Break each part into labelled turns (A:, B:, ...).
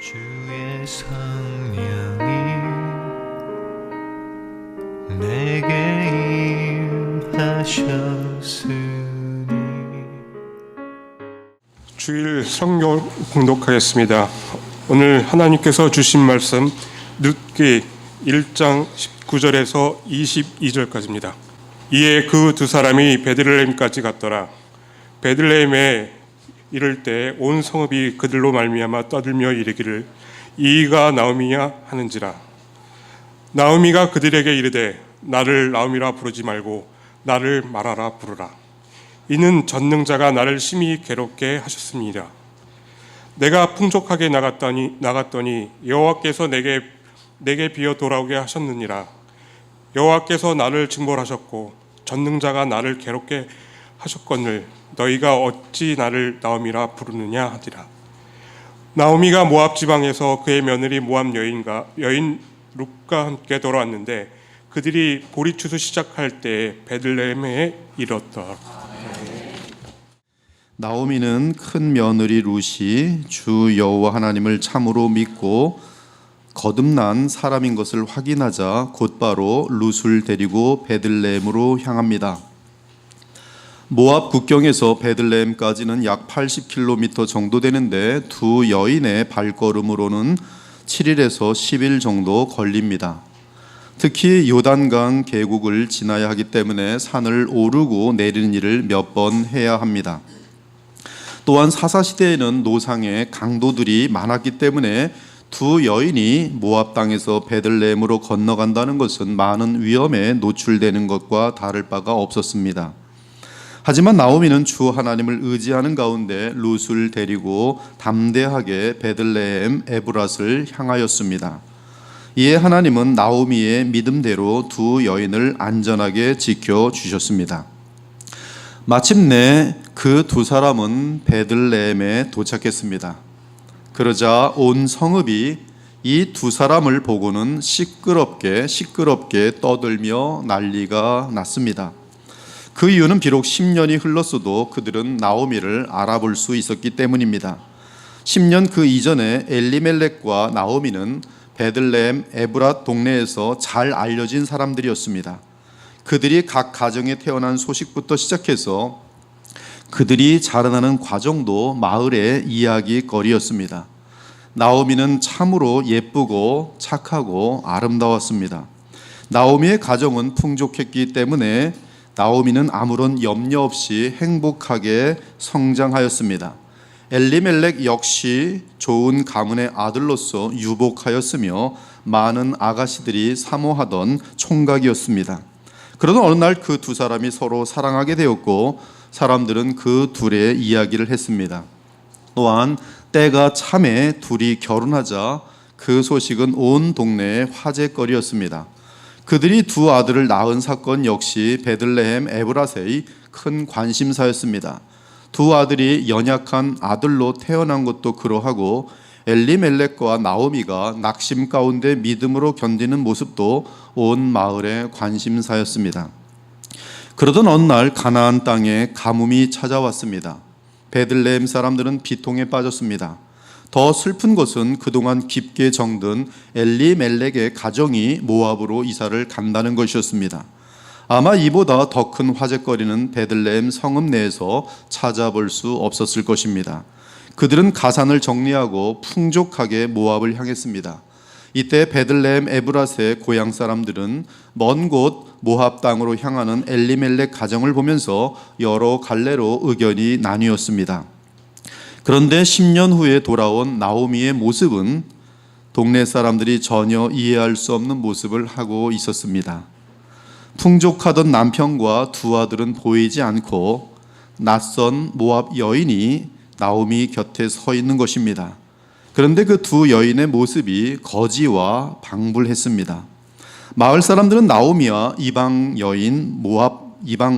A: 주의 성령이 내게 임하셨으니.
B: 주일 성경 봉독하겠습니다. 오늘 하나님께서 주신 말씀 룻기 1장 19절에서 22절까지입니다. 이에 그 두 사람이 베들레헴까지 갔더라. 베들레헴에 이를 때 온 성읍이 그들로 말미암아 떠들며 이르기를 이가 나오미냐 하는지라. 나오미가 그들에게 이르되 나를 나오미라 부르지 말고 나를 마라라 부르라. 이는 전능자가 나를 심히 괴롭게 하셨습니다. 내가 풍족하게 나갔더니 여호와께서 내게 비어 돌아오게 하셨느니라. 여호와께서 나를 징벌하셨고 전능자가 나를 괴롭게 하셨거늘 너희가 어찌 나를 나오미라 부르느냐 하리라. 나오미가 모압 지방에서 그의 며느리 모압 여인 룻과 함께 돌아왔는데 그들이 보리추수 시작할 때에 베들레헴에 이르렀다.
C: 나오미는 큰 며느리 룻이 주 여호와 하나님을 참으로 믿고 거듭난 사람인 것을 확인하자 곧바로 룻을 데리고 베들레헴으로 향합니다. 모압 국경에서 베들레헴까지는 약 80km 정도 되는데 두 여인의 발걸음으로는 7일에서 10일 정도 걸립니다. 특히 요단강 계곡을 지나야 하기 때문에 산을 오르고 내리는 일을 몇 번 해야 합니다. 또한 사사시대에는 노상에 강도들이 많았기 때문에 두 여인이 모압 땅에서 베들레헴으로 건너간다는 것은 많은 위험에 노출되는 것과 다를 바가 없었습니다. 하지만 나오미는 주 하나님을 의지하는 가운데 룻을 데리고 담대하게 베들레헴 에브랏을 향하였습니다. 이에 하나님은 나오미의 믿음대로 두 여인을 안전하게 지켜주셨습니다. 마침내 그 두 사람은 베들레헴에 도착했습니다. 그러자 온 성읍이 이 두 사람을 보고는 시끄럽게 떠들며 난리가 났습니다. 그 이유는 비록 10년이 흘렀어도 그들은 나오미를 알아볼 수 있었기 때문입니다. 10년 그 이전에 엘리멜렉과 나오미는 베들레헴 에브랏 동네에서 잘 알려진 사람들이었습니다. 그들이 각 가정에 태어난 소식부터 시작해서 그들이 자라나는 과정도 마을의 이야기거리였습니다. 나오미는 참으로 예쁘고 착하고 아름다웠습니다. 나오미의 가정은 풍족했기 때문에 나오미는 아무런 염려 없이 행복하게 성장하였습니다. 엘리멜렉 역시 좋은 가문의 아들로서 유복하였으며 많은 아가씨들이 사모하던 총각이었습니다. 그러던 어느 날 그 두 사람이 서로 사랑하게 되었고 사람들은 그 둘의 이야기를 했습니다. 또한 때가 참에 둘이 결혼하자 그 소식은 온 동네의 화제거리였습니다. 그들이 두 아들을 낳은 사건 역시 베들레헴 에브랏의 큰 관심사였습니다. 두 아들이 연약한 아들로 태어난 것도 그러하고 엘리멜렉과 나오미가 낙심 가운데 믿음으로 견디는 모습도 온 마을의 관심사였습니다. 그러던 어느 날 가나안 땅에 가뭄이 찾아왔습니다. 베들레헴 사람들은 비통에 빠졌습니다. 더 슬픈 것은 그동안 깊게 정든 엘리멜렉의 가정이 모압으로 이사를 간다는 것이었습니다. 아마 이보다 더 큰 화제거리는 베들레헴 성읍 내에서 찾아볼 수 없었을 것입니다. 그들은 가산을 정리하고 풍족하게 모압을 향했습니다. 이때 베들레헴 에브랏의 고향 사람들은 먼 곳 모압 땅으로 향하는 엘리멜렉 가정을 보면서 여러 갈래로 의견이 나뉘었습니다. 그런데 10년 후에 돌아온 나오미의 모습은 동네 사람들이 전혀 이해할 수 없는 모습을 하고 있었습니다. 풍족하던 남편과 두 아들은 보이지 않고 낯선 모압 여인이 나오미 곁에 서 있는 것입니다. 그런데 그 두 여인의 모습이 거지와 방불했습니다. 마을 사람들은 나오미와 이방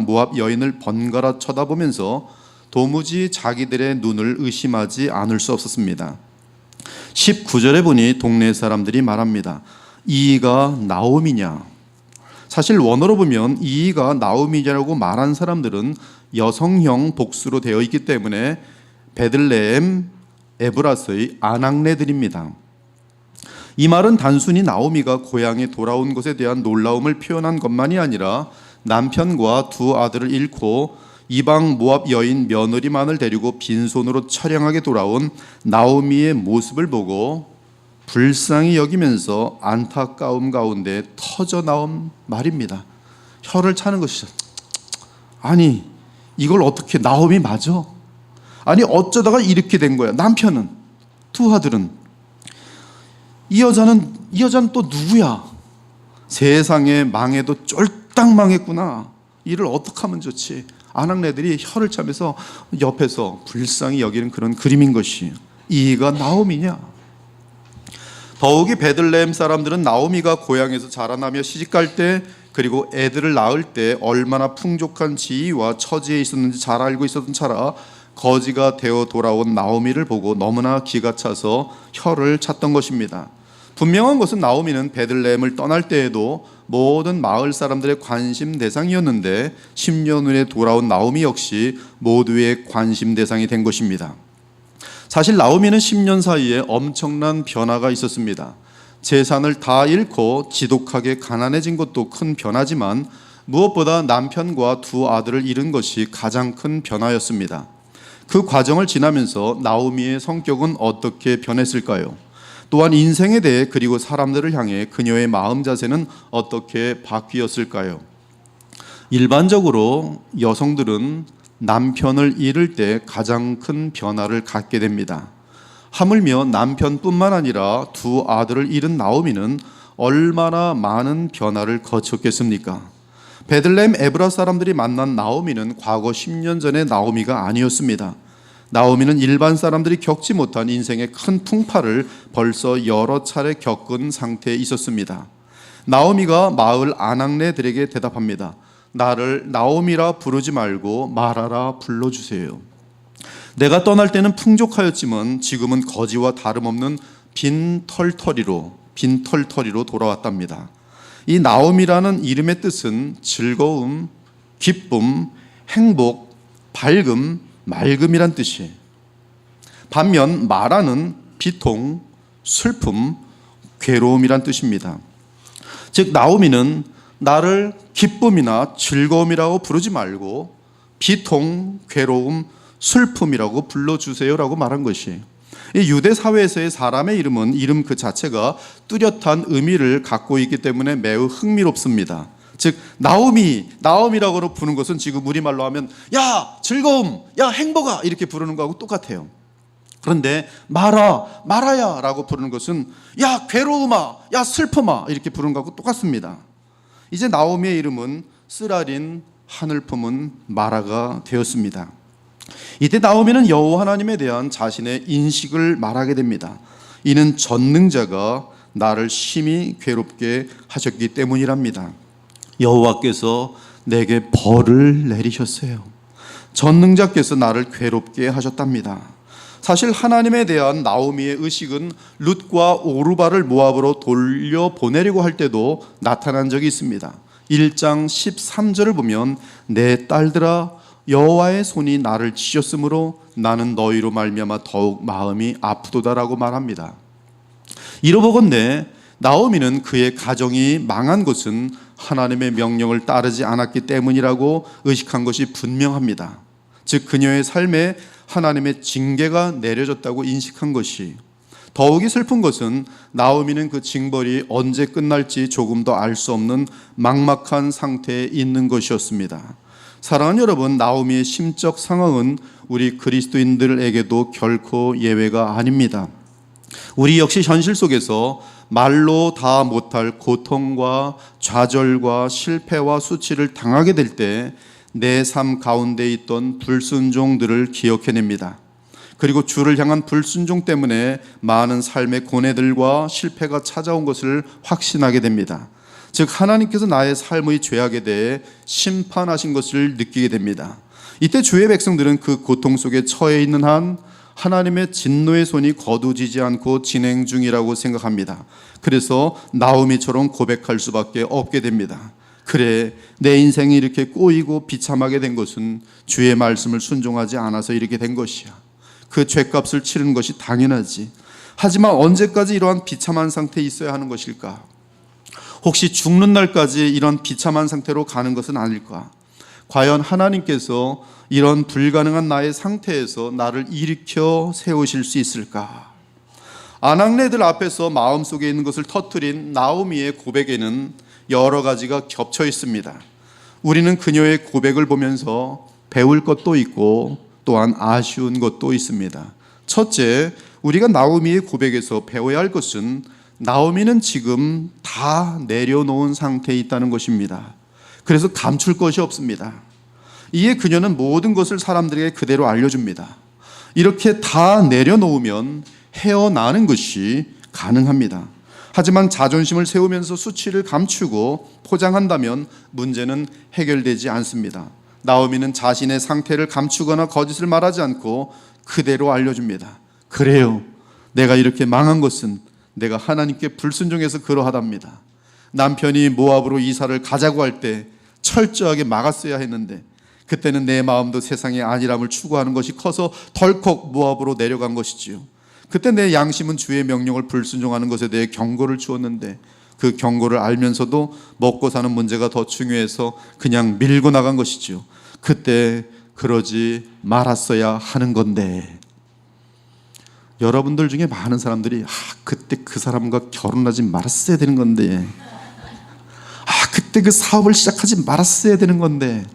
C: 모압 여인을 번갈아 쳐다보면서 도무지 자기들의 눈을 의심하지 않을 수 없었습니다. 19절에 보니 동네 사람들이 말합니다. 이가 나오미냐? 사실 원어로 보면 이가 나오미냐라고 말한 사람들은 여성형 복수로 되어 있기 때문에 베들레헴 에브라서의 아낙네들입니다. 이 말은 단순히 나오미가 고향에 돌아온 것에 대한 놀라움을 표현한 것만이 아니라 남편과 두 아들을 잃고 이방 모압 여인 며느리만을 데리고 빈손으로 처량하게 돌아온 나오미의 모습을 보고 불쌍히 여기면서 안타까움 가운데 터져 나온 말입니다. 혀를 차는 것이죠. 아니, 이걸 어떻게, 나오미 맞아? 아니, 어쩌다가 이렇게 된 거야? 남편은, 두 아들은. 이 여자는 또 누구야? 세상에 망해도 쫄딱 망했구나. 이를 어떻게 하면 좋지? 아낙네들이 혀를 차면서 옆에서 불쌍히 여기는 그런 그림인 것이, 이가 나오미냐? 더욱이 베들레헴 사람들은 나오미가 고향에서 자라나며 시집갈 때, 그리고 애들을 낳을 때 얼마나 풍족한 지위와 처지에 있었는지 잘 알고 있었던 차라 거지가 되어 돌아온 나오미를 보고 너무나 기가 차서 혀를 찼던 것입니다. 분명한 것은 나오미는 베들레헴을 떠날 때에도 모든 마을 사람들의 관심 대상이었는데 10년 후에 돌아온 나오미 역시 모두의 관심 대상이 된 것입니다. 사실 나오미는 10년 사이에 엄청난 변화가 있었습니다. 재산을 다 잃고 지독하게 가난해진 것도 큰 변화지만 무엇보다 남편과 두 아들을 잃은 것이 가장 큰 변화였습니다. 그 과정을 지나면서 나오미의 성격은 어떻게 변했을까요? 또한 인생에 대해 그리고 사람들을 향해 그녀의 마음 자세는 어떻게 바뀌었을까요? 일반적으로 여성들은 남편을 잃을 때 가장 큰 변화를 갖게 됩니다. 하물며 남편뿐만 아니라 두 아들을 잃은 나오미는 얼마나 많은 변화를 거쳤겠습니까? 베들레헴 에브라 사람들이 만난 나오미는 과거 10년 전의 나오미가 아니었습니다. 나오미는 일반 사람들이 겪지 못한 인생의 큰 풍파를 벌써 여러 차례 겪은 상태에 있었습니다. 나오미가 마을 아낙네들에게 대답합니다. 나를 나오미라 부르지 말고 마라라 불러주세요. 내가 떠날 때는 풍족하였지만 지금은 거지와 다름없는 빈털터리로 돌아왔답니다. 이 나오미라는 이름의 뜻은 즐거움, 기쁨, 행복, 밝음, 맑음이란 뜻이에요. 반면 마라는 비통, 슬픔, 괴로움이란 뜻입니다. 즉 나오미는 나를 기쁨이나 즐거움이라고 부르지 말고 비통, 괴로움, 슬픔이라고 불러주세요라고 말한 것이, 이 유대 사회에서의 사람의 이름은 이름 그 자체가 뚜렷한 의미를 갖고 있기 때문에 매우 흥미롭습니다. 즉 나오미라고 부르는 것은 지금 우리말로 하면 야 즐거움, 야 행복아 이렇게 부르는 거하고 똑같아요. 그런데 마라야 라고 부르는 것은 야 괴로움아, 야 슬픔아 이렇게 부르는 거하고 똑같습니다. 이제 나오미의 이름은 쓰라린 하늘 품은 마라가 되었습니다. 이때 나오미는 여호와 하나님에 대한 자신의 인식을 말하게 됩니다. 이는 전능자가 나를 심히 괴롭게 하셨기 때문이랍니다. 여호와께서 내게 벌을 내리셨어요. 전능자께서 나를 괴롭게 하셨답니다. 사실 하나님에 대한 나오미의 의식은 룻과 오르바를 모압으로 돌려보내려고 할 때도 나타난 적이 있습니다. 1장 13절을 보면 내 딸들아 여호와의 손이 나를 치셨으므로 나는 너희로 말미암아 더욱 마음이 아프도다라고 말합니다. 이로보건대 나오미는 그의 가정이 망한 것은 하나님의 명령을 따르지 않았기 때문이라고 의식한 것이 분명합니다. 즉 그녀의 삶에 하나님의 징계가 내려졌다고 인식한 것이, 더욱이 슬픈 것은 나오미는 그 징벌이 언제 끝날지 조금도 알 수 없는 막막한 상태에 있는 것이었습니다. 사랑하는 여러분, 나오미의 심적 상황은 우리 그리스도인들에게도 결코 예외가 아닙니다. 우리 역시 현실 속에서 말로 다 못할 고통과 좌절과 실패와 수치를 당하게 될 때 내 삶 가운데 있던 불순종들을 기억해냅니다. 그리고 주를 향한 불순종 때문에 많은 삶의 고뇌들과 실패가 찾아온 것을 확신하게 됩니다. 즉 하나님께서 나의 삶의 죄악에 대해 심판하신 것을 느끼게 됩니다. 이때 주의 백성들은 그 고통 속에 처해 있는 한 하나님의 진노의 손이 거두지지 않고 진행 중이라고 생각합니다. 그래서 나오미처럼 고백할 수밖에 없게 됩니다. 그래, 내 인생이 이렇게 꼬이고 비참하게 된 것은 주의 말씀을 순종하지 않아서 이렇게 된 것이야. 그 죗값을 치르는 것이 당연하지. 하지만 언제까지 이러한 비참한 상태에 있어야 하는 것일까? 혹시 죽는 날까지 이런 비참한 상태로 가는 것은 아닐까? 과연 하나님께서 이런 불가능한 나의 상태에서 나를 일으켜 세우실 수 있을까? 아낙네들 앞에서 마음속에 있는 것을 터뜨린 나오미의 고백에는 여러 가지가 겹쳐 있습니다. 우리는 그녀의 고백을 보면서 배울 것도 있고 또한 아쉬운 것도 있습니다. 첫째, 우리가 나오미의 고백에서 배워야 할 것은 나오미는 지금 다 내려놓은 상태에 있다는 것입니다. 그래서 감출 것이 없습니다. 이에 그녀는 모든 것을 사람들에게 그대로 알려줍니다. 이렇게 다 내려놓으면 헤어나는 것이 가능합니다. 하지만 자존심을 세우면서 수치를 감추고 포장한다면 문제는 해결되지 않습니다. 나오미는 자신의 상태를 감추거나 거짓을 말하지 않고 그대로 알려줍니다. 그래요, 내가 이렇게 망한 것은 내가 하나님께 불순종해서 그러하답니다. 남편이 모압으로 이사를 가자고 할 때 철저하게 막았어야 했는데 그때는 내 마음도 세상의 안일함을 추구하는 것이 커서 덜컥 모압으로 내려간 것이지요. 그때 내 양심은 주의 명령을 불순종하는 것에 대해 경고를 주었는데 그 경고를 알면서도 먹고 사는 문제가 더 중요해서 그냥 밀고 나간 것이지요. 그때 그러지 말았어야 하는 건데. 여러분들 중에 많은 사람들이 그때 그 사람과 결혼하지 말았어야 되는 건데, 그때 그 사업을 시작하지 말았어야 되는 건데.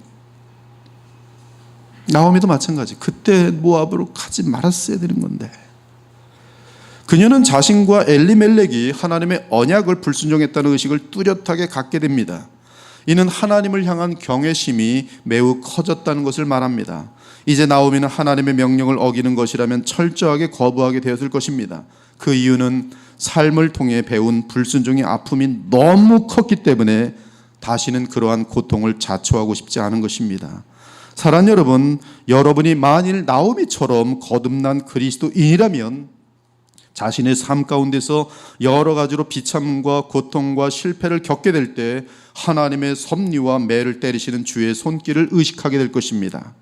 C: 나오미도 마찬가지. 그때 모압으로 가지 말았어야 되는 건데. 그녀는 자신과 엘리멜렉이 하나님의 언약을 불순종했다는 의식을 뚜렷하게 갖게 됩니다. 이는 하나님을 향한 경외심이 매우 커졌다는 것을 말합니다. 이제 나오미는 하나님의 명령을 어기는 것이라면 철저하게 거부하게 되었을 것입니다. 그 이유는 삶을 통해 배운 불순종의 아픔이 너무 컸기 때문에 다시는 그러한 고통을 자초하고 싶지 않은 것입니다. 사랑하는 여러분, 여러분이 만일 나오미처럼 거듭난 그리스도인이라면 자신의 삶 가운데서 여러 가지로 비참과 고통과 실패를 겪게 될 때 하나님의 섭리와 매를 때리시는 주의 손길을 의식하게 될 것입니다.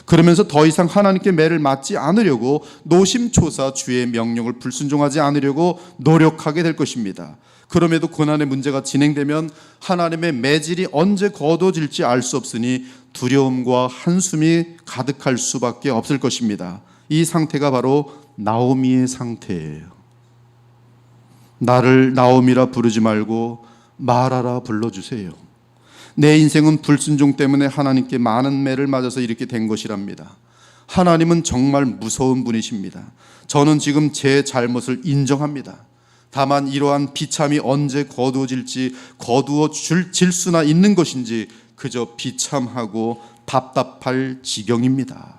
C: 그러면서 더 이상 하나님께 매를 맞지 않으려고 노심초사 주의 명령을 불순종하지 않으려고 노력하게 될 것입니다. 그럼에도 고난의 문제가 진행되면 하나님의 매질이 언제 거둬질지 알 수 없으니 두려움과 한숨이 가득할 수밖에 없을 것입니다. 이 상태가 바로 나오미의 상태예요. 나를 나오미라 부르지 말고 마라라 불러주세요. 내 인생은 불순종 때문에 하나님께 많은 매를 맞아서 이렇게 된 것이랍니다. 하나님은 정말 무서운 분이십니다. 저는 지금 제 잘못을 인정합니다. 다만 이러한 비참이 언제 거두어질지, 거두어질 수나 있는 것인지 그저 비참하고 답답할 지경입니다.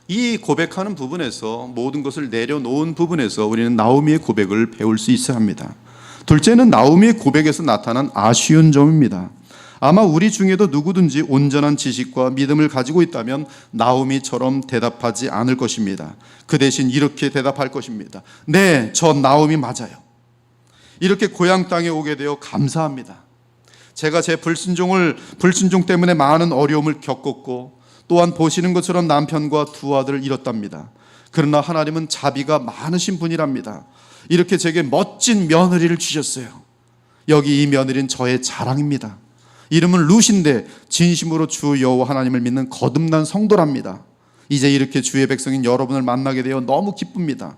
C: 이 고백하는 부분에서, 모든 것을 내려놓은 부분에서 우리는 나오미의 고백을 배울 수 있어야 합니다. 둘째는 나오미의 고백에서 나타난 아쉬운 점입니다. 아마 우리 중에도 누구든지 온전한 지식과 믿음을 가지고 있다면 나오미처럼 대답하지 않을 것입니다. 그 대신 이렇게 대답할 것입니다. 네, 저 나오미 맞아요. 이렇게 고향 땅에 오게 되어 감사합니다. 제가 제 불순종 때문에 많은 어려움을 겪었고 또한 보시는 것처럼 남편과 두 아들을 잃었답니다. 그러나 하나님은 자비가 많으신 분이랍니다. 이렇게 제게 멋진 며느리를 주셨어요. 여기 이 며느리는 저의 자랑입니다. 이름은 룻인데 진심으로 주 여호와 하나님을 믿는 거듭난 성도랍니다. 이제 이렇게 주의 백성인 여러분을 만나게 되어 너무 기쁩니다.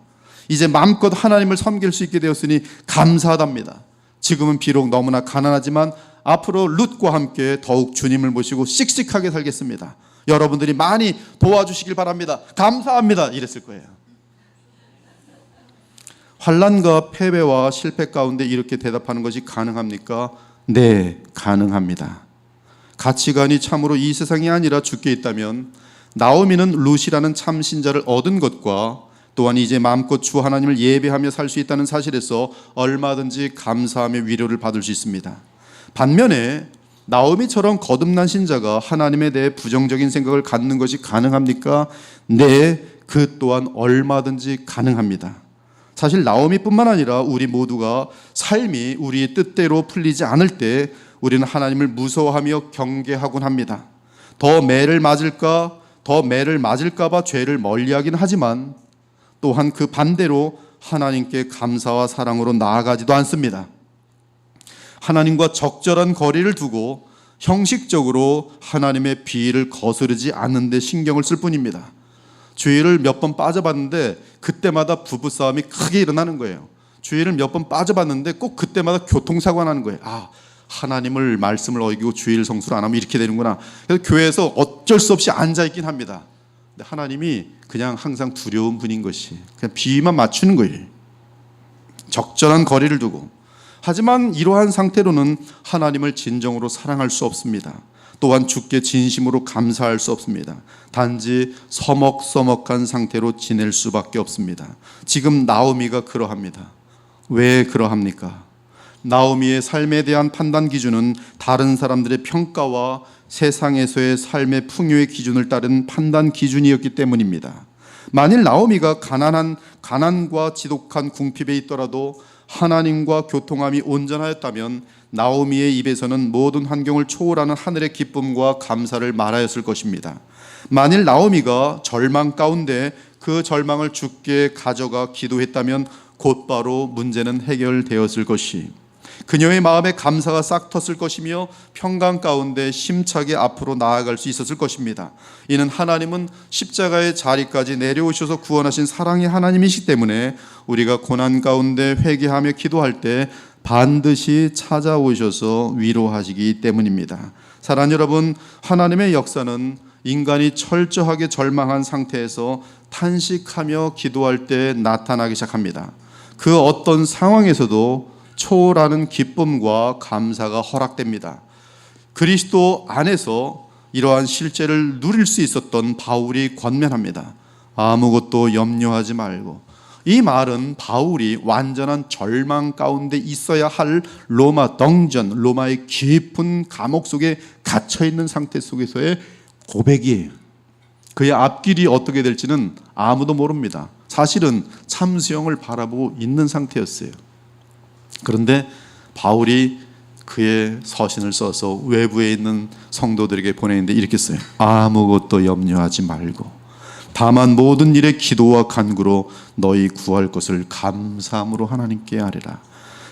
C: 이제 마음껏 하나님을 섬길 수 있게 되었으니 감사하답니다. 지금은 비록 너무나 가난하지만 앞으로 룻과 함께 더욱 주님을 모시고 씩씩하게 살겠습니다. 여러분들이 많이 도와주시길 바랍니다. 감사합니다. 이랬을 거예요. 환난과 패배와 실패 가운데 이렇게 대답하는 것이 가능합니까? 네, 가능합니다. 가치관이 참으로 이 세상이 아니라 주께 있다면 나오미는 룻이라는 참 신자를 얻은 것과 또한 이제 마음껏 주 하나님을 예배하며 살 수 있다는 사실에서 얼마든지 감사하며 위로를 받을 수 있습니다. 반면에 나오미처럼 거듭난 신자가 하나님에 대해 부정적인 생각을 갖는 것이 가능합니까? 네, 그 또한 얼마든지 가능합니다. 사실 나오미뿐만 아니라 우리 모두가 삶이 우리의 뜻대로 풀리지 않을 때 우리는 하나님을 무서워하며 경계하곤 합니다. 더 매를 맞을까? 더 매를 맞을까 봐 죄를 멀리하긴 하지만 또한 그 반대로 하나님께 감사와 사랑으로 나아가지도 않습니다. 하나님과 적절한 거리를 두고 형식적으로 하나님의 비위를 거스르지 않는 데 신경을 쓸 뿐입니다. 주일을 몇 번 빠져봤는데 그때마다 부부싸움이 크게 일어나는 거예요. 주일을 몇 번 빠져봤는데 꼭 그때마다 교통사고가 나는 거예요. 하나님을 말씀을 어기고 주일 성수를 안 하면 이렇게 되는구나. 그래서 교회에서 어쩔 수 없이 앉아있긴 합니다. 근데 하나님이 그냥 항상 두려운 분인 것이, 그냥 비위만 맞추는 거예요. 적절한 거리를 두고. 하지만 이러한 상태로는 하나님을 진정으로 사랑할 수 없습니다. 또한 주께 진심으로 감사할 수 없습니다. 단지 서먹서먹한 상태로 지낼 수밖에 없습니다. 지금 나오미가 그러합니다. 왜 그러합니까? 나오미의 삶에 대한 판단 기준은 다른 사람들의 평가와 세상에서의 삶의 풍요의 기준을 따른 판단 기준이었기 때문입니다. 만일 나오미가 가난과 지독한 궁핍에 있더라도 하나님과 교통함이 온전하였다면 나오미의 입에서는 모든 환경을 초월하는 하늘의 기쁨과 감사를 말하였을 것입니다. 만일 나오미가 절망 가운데 그 절망을 주께 가져가 기도했다면 곧바로 문제는 해결되었을 것이, 그녀의 마음에 감사가 싹 텄을 것이며 평강 가운데 힘차게 앞으로 나아갈 수 있었을 것입니다. 이는 하나님은 십자가의 자리까지 내려오셔서 구원하신 사랑의 하나님이시기 때문에 우리가 고난 가운데 회개하며 기도할 때 반드시 찾아오셔서 위로하시기 때문입니다. 사랑하는 여러분, 하나님의 역사는 인간이 철저하게 절망한 상태에서 탄식하며 기도할 때 나타나기 시작합니다. 그 어떤 상황에서도 초월하는 기쁨과 감사가 허락됩니다. 그리스도 안에서 이러한 실제를 누릴 수 있었던 바울이 권면합니다. 아무것도 염려하지 말고. 이 말은 바울이 완전한 절망 가운데 있어야 할 로마 덩전, 로마의 깊은 감옥 속에 갇혀있는 상태 속에서의 고백이에요. 그의 앞길이 어떻게 될지는 아무도 모릅니다. 사실은 참수형을 바라보고 있는 상태였어요. 그런데 바울이 그의 서신을 써서 외부에 있는 성도들에게 보내는데 이렇게 써요. 아무것도 염려하지 말고 다만 모든 일에 기도와 간구로 너희 구할 것을 감사함으로 하나님께 아뢰라.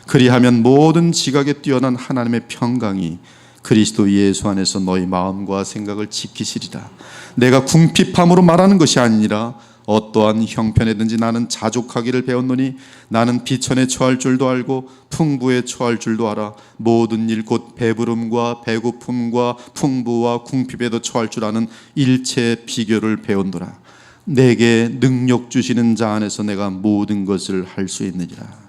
C: 그리하면 모든 지각에 뛰어난 하나님의 평강이 그리스도 예수 안에서 너희 마음과 생각을 지키시리라. 내가 궁핍함으로 말하는 것이 아니라 어떠한 형편에든지 나는 자족하기를 배웠노니 나는 비천에 처할 줄도 알고 풍부에 처할 줄도 알아. 모든 일 곧 배부름과 배고픔과 풍부와 궁핍에도 처할 줄 아는 일체 비결을 배운도라. 내게 능력 주시는 자 안에서 내가 모든 것을 할 수 있느니라.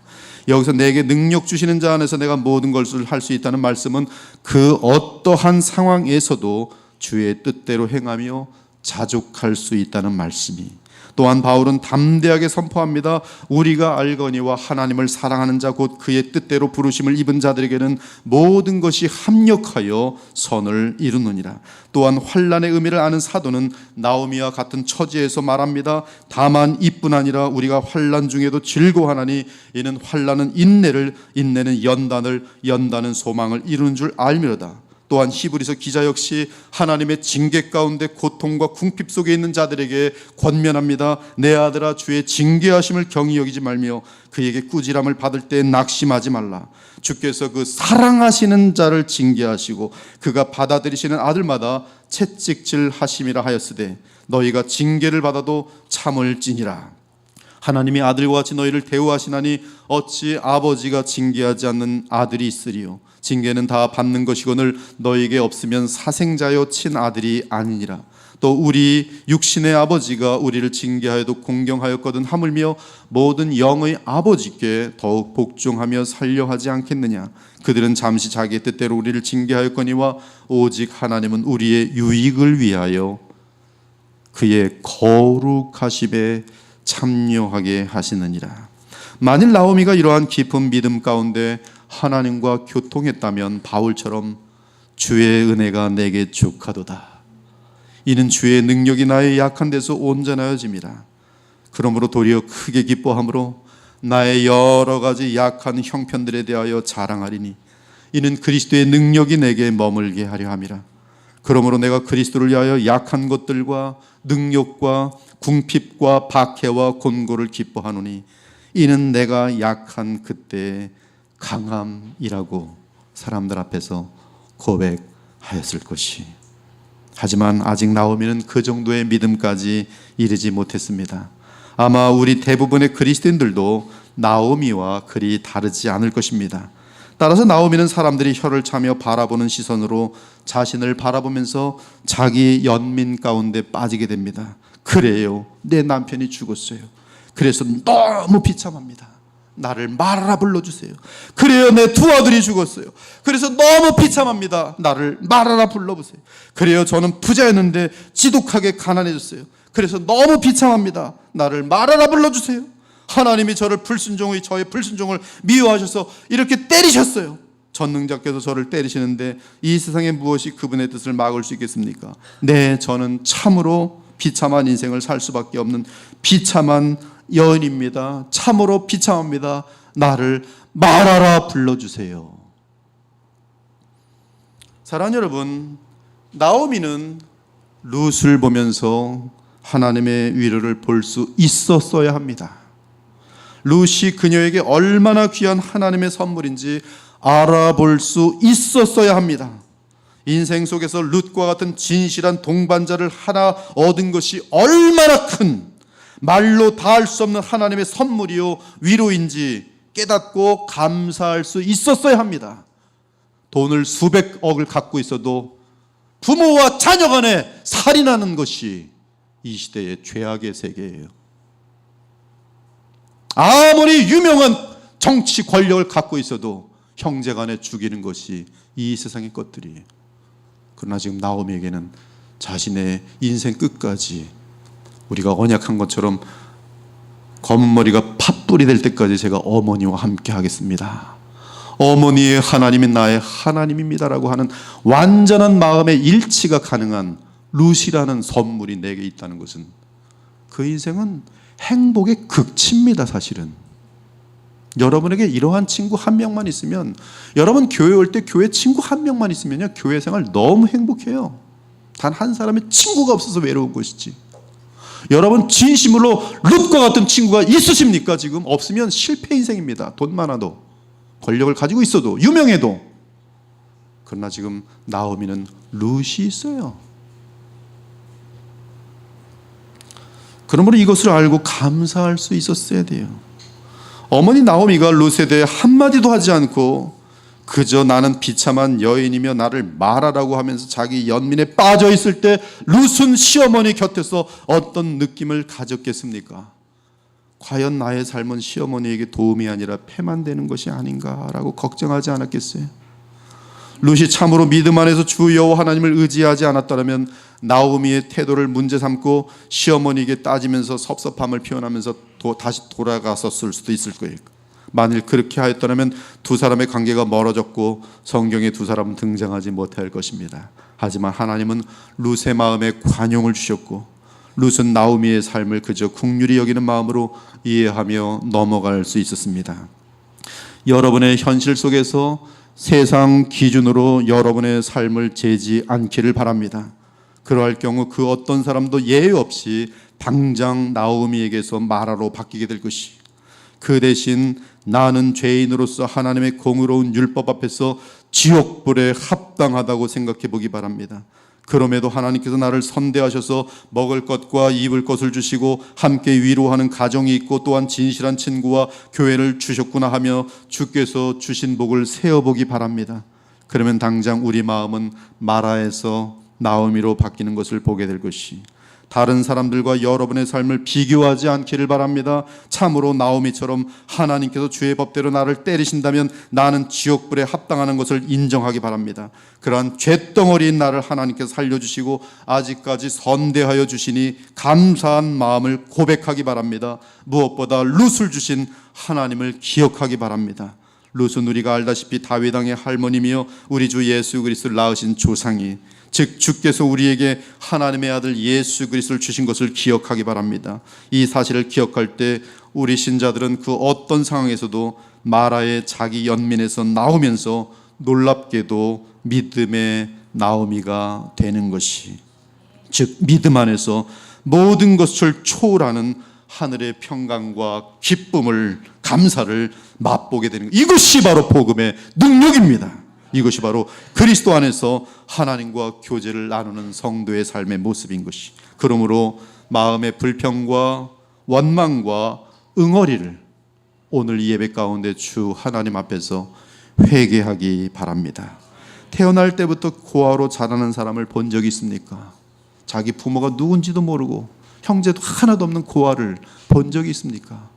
C: 여기서 내게 능력 주시는 자 안에서 내가 모든 것을 할 수 있다는 말씀은 그 어떠한 상황에서도 주의 뜻대로 행하며 자족할 수 있다는 말씀이, 또한 바울은 담대하게 선포합니다. 우리가 알거니와 하나님을 사랑하는 자 곧 그의 뜻대로 부르심을 입은 자들에게는 모든 것이 합력하여 선을 이루느니라. 또한 환난의 의미를 아는 사도는 나오미와 같은 처지에서 말합니다. 다만 이뿐 아니라 우리가 환난 중에도 즐거워하나니 이는 환난은 인내를, 인내는 연단을, 연단은 소망을 이루는 줄 알미로다. 또한 히브리서 기자 역시 하나님의 징계 가운데 고통과 궁핍 속에 있는 자들에게 권면합니다. 내 아들아, 주의 징계하심을 경히 여기지 말며 그에게 꾸지람을 받을 때 낙심하지 말라. 주께서 그 사랑하시는 자를 징계하시고 그가 받아들이시는 아들마다 채찍질 하심이라 하였으되 너희가 징계를 받아도 참을지니라. 하나님이 아들과 같이 너희를 대우하시나니 어찌 아버지가 징계하지 않는 아들이 있으리요. 징계는 다 받는 것이거늘 너희에게 없으면 사생자여 친아들이 아니니라. 또 우리 육신의 아버지가 우리를 징계하여도 공경하였거든 하물며 모든 영의 아버지께 더욱 복종하며 살려하지 않겠느냐. 그들은 잠시 자기의 뜻대로 우리를 징계하였거니와 오직 하나님은 우리의 유익을 위하여 그의 거룩하심에 참여하게 하시느니라. 만일 나오미가 이러한 깊은 믿음 가운데 하나님과 교통했다면 바울처럼 주의 은혜가 내게 족하도다. 이는 주의 능력이 나의 약한 데서 온전하여짐이라. 그러므로 도리어 크게 기뻐함으로 나의 여러 가지 약한 형편들에 대하여 자랑하리니 이는 그리스도의 능력이 내게 머물게 하려 함이라. 그러므로 내가 그리스도를 위하여 약한 것들과 능욕과 궁핍과 박해와 곤고를 기뻐하노니 이는 내가 약한 그때의 강함이라고 사람들 앞에서 고백하였을 것이. 하지만 아직 나오미는 그 정도의 믿음까지 이르지 못했습니다. 아마 우리 대부분의 그리스도인들도 나오미와 그리 다르지 않을 것입니다. 따라서 나오미는 사람들이 혀를 차며 바라보는 시선으로 자신을 바라보면서 자기 연민 가운데 빠지게 됩니다. 그래요, 내 남편이 죽었어요. 그래서 너무 비참합니다. 나를 말하라 불러주세요. 그래요, 내 두 아들이 죽었어요. 그래서 너무 비참합니다. 나를 말하라 불러보세요. 그래요, 저는 부자였는데 지독하게 가난해졌어요. 그래서 너무 비참합니다. 나를 말하라 불러주세요. 하나님이 저의 불순종을 미워하셔서 이렇게 때리셨어요. 전능자께서 저를 때리시는데 이 세상에 무엇이 그분의 뜻을 막을 수 있겠습니까? 네, 저는 참으로 비참한 인생을 살 수밖에 없는 비참한 여인입니다. 참으로 비참합니다. 나를 말하라 불러주세요. 사랑하는 여러분, 나오미는 룻을 보면서 하나님의 위로를 볼 수 있었어야 합니다. 룻이 그녀에게 얼마나 귀한 하나님의 선물인지 알아볼 수 있었어야 합니다. 인생 속에서 룻과 같은 진실한 동반자를 하나 얻은 것이 얼마나 큰, 말로 다할 수 없는 하나님의 선물이요 위로인지 깨닫고 감사할 수 있었어야 합니다. 돈을 수백억을 갖고 있어도 부모와 자녀 간에 살인하는 것이 이 시대의 죄악의 세계예요. 아무리 유명한 정치 권력을 갖고 있어도 형제 간에 죽이는 것이 이 세상의 것들이에요. 그러나 지금 나오미에게는 자신의 인생 끝까지 우리가 언약한 것처럼 검은 머리가 팥불이 될 때까지 제가 어머니와 함께 하겠습니다. 어머니의 하나님이 나의 하나님입니다라고 하는 완전한 마음의 일치가 가능한 룻이라는 선물이 내게 있다는 것은 그 인생은 행복의 극치입니다. 사실은 여러분에게 이러한 친구 한 명만 있으면, 여러분 교회 올 때 교회 친구 한 명만 있으면요, 교회 생활 너무 행복해요. 단 한 사람의 친구가 없어서 외로운 것이지. 여러분 진심으로 룻과 같은 친구가 있으십니까? 지금 없으면 실패 인생입니다. 돈 많아도, 권력을 가지고 있어도, 유명해도. 그러나 지금 나오미는 룻이 있어요. 그러므로 이것을 알고 감사할 수 있었어야 돼요. 어머니 나오미가 룻에 대해 한마디도 하지 않고 그저 나는 비참한 여인이며 나를 말하라고 하면서 자기 연민에 빠져 있을 때 룻은 시어머니 곁에서 어떤 느낌을 가졌겠습니까? 과연 나의 삶은 시어머니에게 도움이 아니라 폐만 되는 것이 아닌가라고 걱정하지 않았겠어요? 룻이 참으로 믿음 안에서 주 여호와 하나님을 의지하지 않았다면 나오미의 태도를 문제 삼고 시어머니에게 따지면서 섭섭함을 표현하면서 다시 돌아갔었을 수도 있을 거예요. 만일 그렇게 하였더라면 두 사람의 관계가 멀어졌고 성경에 두 사람은 등장하지 못할 것입니다. 하지만 하나님은 룻의 마음에 관용을 주셨고 룻은 나오미의 삶을 그저 긍휼히 여기는 마음으로 이해하며 넘어갈 수 있었습니다. 여러분의 현실 속에서 세상 기준으로 여러분의 삶을 재지 않기를 바랍니다. 그러할 경우 그 어떤 사람도 예외 없이 당장 나오미에게서 마라로 바뀌게 될 것이, 그 대신 나는 죄인으로서 하나님의 공의로운 율법 앞에서 지옥불에 합당하다고 생각해 보기 바랍니다. 그럼에도 하나님께서 나를 선대하셔서 먹을 것과 입을 것을 주시고 함께 위로하는 가정이 있고 또한 진실한 친구와 교회를 주셨구나 하며 주께서 주신 복을 세어보기 바랍니다. 그러면 당장 우리 마음은 마라에서 나오미로 바뀌는 것을 보게 될 것이, 다른 사람들과 여러분의 삶을 비교하지 않기를 바랍니다. 참으로 나오미처럼 하나님께서 주의 법대로 나를 때리신다면 나는 지옥불에 합당하는 것을 인정하기 바랍니다. 그러한 죄덩어리인 나를 하나님께서 살려주시고 아직까지 선대하여 주시니 감사한 마음을 고백하기 바랍니다. 무엇보다 룻을 주신 하나님을 기억하기 바랍니다. 룻은 우리가 알다시피 다윗 왕의 할머니며 우리 주 예수 그리스도를 낳으신 조상이, 즉 주께서 우리에게 하나님의 아들 예수 그리스도를 주신 것을 기억하기 바랍니다. 이 사실을 기억할 때 우리 신자들은 그 어떤 상황에서도 마라의 자기 연민에서 나오면서 놀랍게도 믿음의 나오미가 되는 것이, 즉 믿음 안에서 모든 것을 초월하는 하늘의 평강과 기쁨을, 감사를 맛보게 되는 것. 이것이 바로 복음의 능력입니다. 이것이 바로 그리스도 안에서 하나님과 교제를 나누는 성도의 삶의 모습인 것이. 그러므로 마음의 불평과 원망과 응어리를 오늘 이 예배 가운데 주 하나님 앞에서 회개하기 바랍니다. 태어날 때부터 고아로 자라는 사람을 본 적이 있습니까? 자기 부모가 누군지도 모르고 형제도 하나도 없는 고아를 본 적이 있습니까?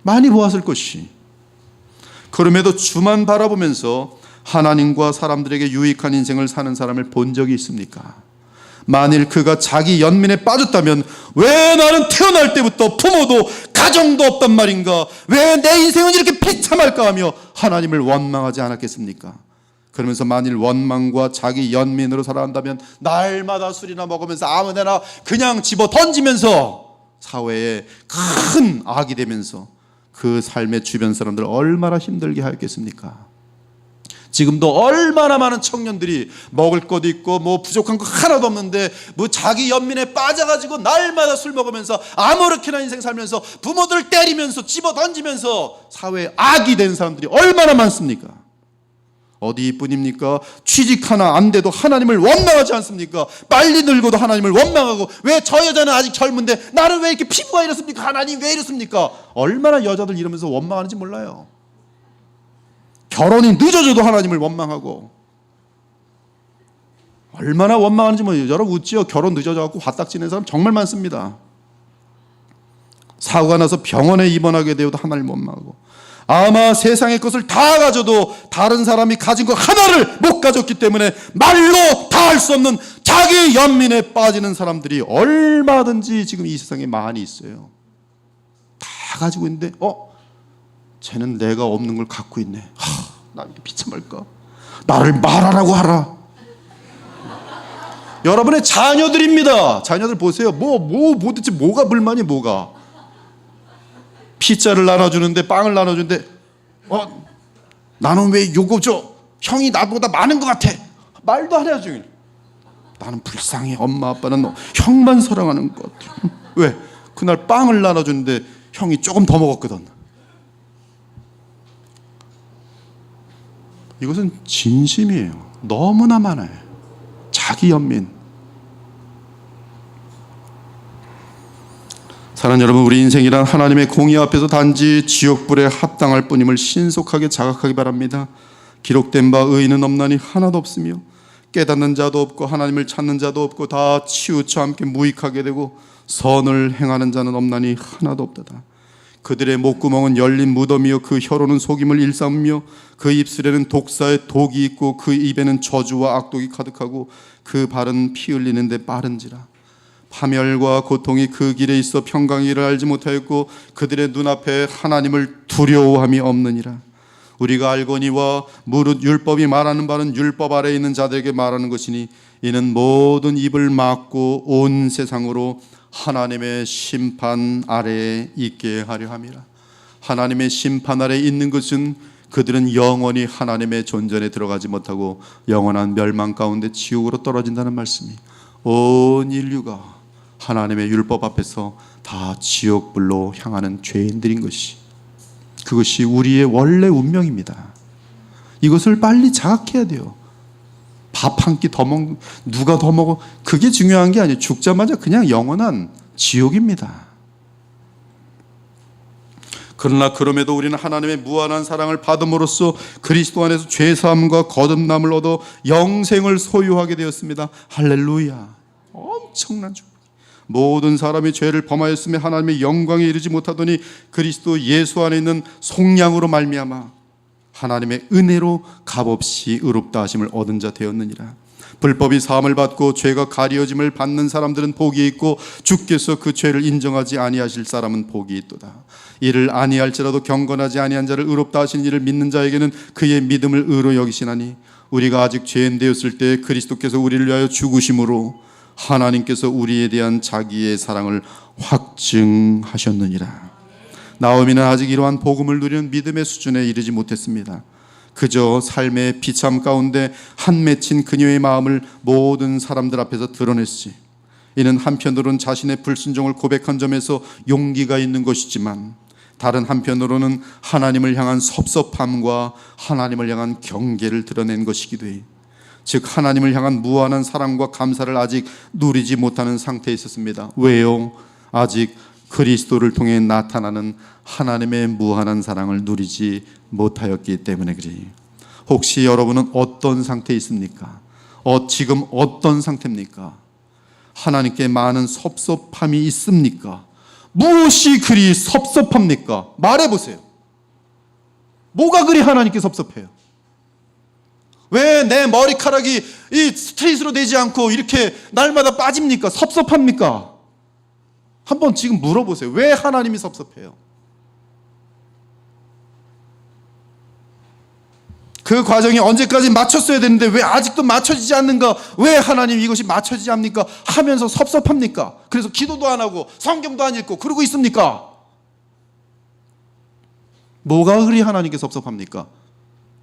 C: 많이 보았을 것이. 그럼에도 주만 바라보면서 하나님과 사람들에게 유익한 인생을 사는 사람을 본 적이 있습니까? 만일 그가 자기 연민에 빠졌다면 왜 나는 태어날 때부터 부모도 가정도 없단 말인가? 왜 내 인생은 이렇게 비참할까 하며 하나님을 원망하지 않았겠습니까? 그러면서 만일 원망과 자기 연민으로 살아간다면 날마다 술이나 먹으면서 아무데나 그냥 집어 던지면서 사회에 큰 악이 되면서 그 삶의 주변 사람들 얼마나 힘들게 하였겠습니까? 지금도 얼마나 많은 청년들이 먹을 것도 있고 뭐 부족한 거 하나도 없는데 뭐 자기 연민에 빠져가지고 날마다 술 먹으면서 아무렇게나 인생 살면서 부모들 때리면서 집어 던지면서 사회에 악이 된 사람들이 얼마나 많습니까? 어디 이뿐입니까? 취직 하나 안 돼도 하나님을 원망하지 않습니까? 빨리 늙어도 하나님을 원망하고, 왜 저 여자는 아직 젊은데 나는 왜 이렇게 피부가 이렇습니까? 하나님 왜 이렇습니까? 얼마나 여자들 이러면서 원망하는지 몰라요. 결혼이 늦어져도 하나님을 원망하고, 얼마나 원망하는지 모르겠어요. 여러분 웃지요? 결혼 늦어져갖고 화딱지낸 사람 정말 많습니다. 사고가 나서 병원에 입원하게 되어도 하나님을 원망하고, 아마 세상의 것을 다 가져도 다른 사람이 가진 것 하나를 못 가졌기 때문에 말로 다 할 수 없는 자기 연민에 빠지는 사람들이 얼마든지 지금 이 세상에 많이 있어요. 다 가지고 있는데 쟤는 내가 없는 걸 갖고 있네. 나 이렇게 비참할까? 나를 말하라고 하라. 여러분의 자녀들입니다. 자녀들 보세요. 도대체 뭐가 불만이 뭐가? 피자를 나눠주는데, 빵을 나눠주는데 나는 왜 요거 줘? 형이 나보다 많은 것 같아. 말도 안 해야죠. 나는 불쌍해. 엄마 아빠는 형만 사랑하는 것 같아. 왜? 그날 빵을 나눠주는데 형이 조금 더 먹었거든. 이것은 진심이에요. 너무나 많아요. 자기 연민. 사랑하는 여러분, 우리 인생이란 하나님의 공의 앞에서 단지 지옥불에 합당할 뿐임을 신속하게 자각하기 바랍니다. 기록된 바 의인은 없나니 하나도 없으며 깨닫는 자도 없고 하나님을 찾는 자도 없고 다 치우쳐 함께 무익하게 되고 선을 행하는 자는 없나니 하나도 없도다. 그들의 목구멍은 열린 무덤이요 그 혀로는 속임을 일삼으며 그 입술에는 독사의 독이 있고 그 입에는 저주와 악독이 가득하고 그 발은 피 흘리는데 빠른지라. 파멸과 고통이 그 길에 있어 평강이를 알지 못하였고 그들의 눈앞에 하나님을 두려워함이 없느니라. 우리가 알거니와 무릇 율법이 말하는 바는 율법 아래에 있는 자들에게 말하는 것이니 이는 모든 입을 막고 온 세상으로 하나님의 심판 아래에 있게 하려 함이라. 하나님의 심판 아래에 있는 것은 그들은 영원히 하나님의 존전에 들어가지 못하고 영원한 멸망 가운데 지옥으로 떨어진다는 말씀이, 온 인류가 하나님의 율법 앞에서 다 지옥불로 향하는 죄인들인 것이, 그것이 우리의 원래 운명입니다. 이것을 빨리 자각해야 돼요. 밥 한 끼 더 먹, 누가 더 먹어, 그게 중요한 게 아니에요. 죽자마자 그냥 영원한 지옥입니다. 그러나 그럼에도 우리는 하나님의 무한한 사랑을 받음으로써 그리스도 안에서 죄사함과 거듭남을 얻어 영생을 소유하게 되었습니다. 할렐루야. 엄청난 축복. 모든 사람이 죄를 범하였으며 하나님의 영광에 이르지 못하더니 그리스도 예수 안에 있는 속량으로 말미암아 하나님의 은혜로 값없이 의롭다 하심을 얻은 자 되었느니라. 불법이 사함을 받고 죄가 가리워짐을 받는 사람들은 복이 있고 주께서 그 죄를 인정하지 아니하실 사람은 복이 있도다. 이를 아니할지라도 경건하지 아니한 자를 의롭다 하신 이를 믿는 자에게는 그의 믿음을 의로 여기시나니 우리가 아직 죄인 되었을 때 그리스도께서 우리를 위하여 죽으심으로 하나님께서 우리에 대한 자기의 사랑을 확증하셨느니라. 나오미는 아직 이러한 복음을 누리는 믿음의 수준에 이르지 못했습니다. 그저 삶의 비참 가운데 한 맺힌 그녀의 마음을 모든 사람들 앞에서 드러냈지. 이는 한편으로는 자신의 불순종을 고백한 점에서 용기가 있는 것이지만 다른 한편으로는 하나님을 향한 섭섭함과 하나님을 향한 경계를 드러낸 것이기도 해. 즉 하나님을 향한 무한한 사랑과 감사를 아직 누리지 못하는 상태에 있었습니다. 왜요? 아직 그리스도를 통해 나타나는 하나님의 무한한 사랑을 누리지 못하였기 때문에 그래요. 혹시 여러분은 어떤 상태에 있습니까? 지금 어떤 상태입니까? 하나님께 많은 섭섭함이 있습니까? 무엇이 그리 섭섭합니까? 말해보세요. 뭐가 그리 하나님께 섭섭해요? 왜 내 머리카락이 이 스트레이트로 되지 않고 이렇게 날마다 빠집니까? 섭섭합니까? 한번 지금 물어보세요. 왜 하나님이 섭섭해요? 그 과정이 언제까지 맞췄어야 되는데 왜 아직도 맞춰지지 않는가? 왜 하나님 이것이 맞춰지지 않습니까? 하면서 섭섭합니까? 그래서 기도도 안 하고 성경도 안 읽고 그러고 있습니까? 뭐가 그리 하나님께 섭섭합니까?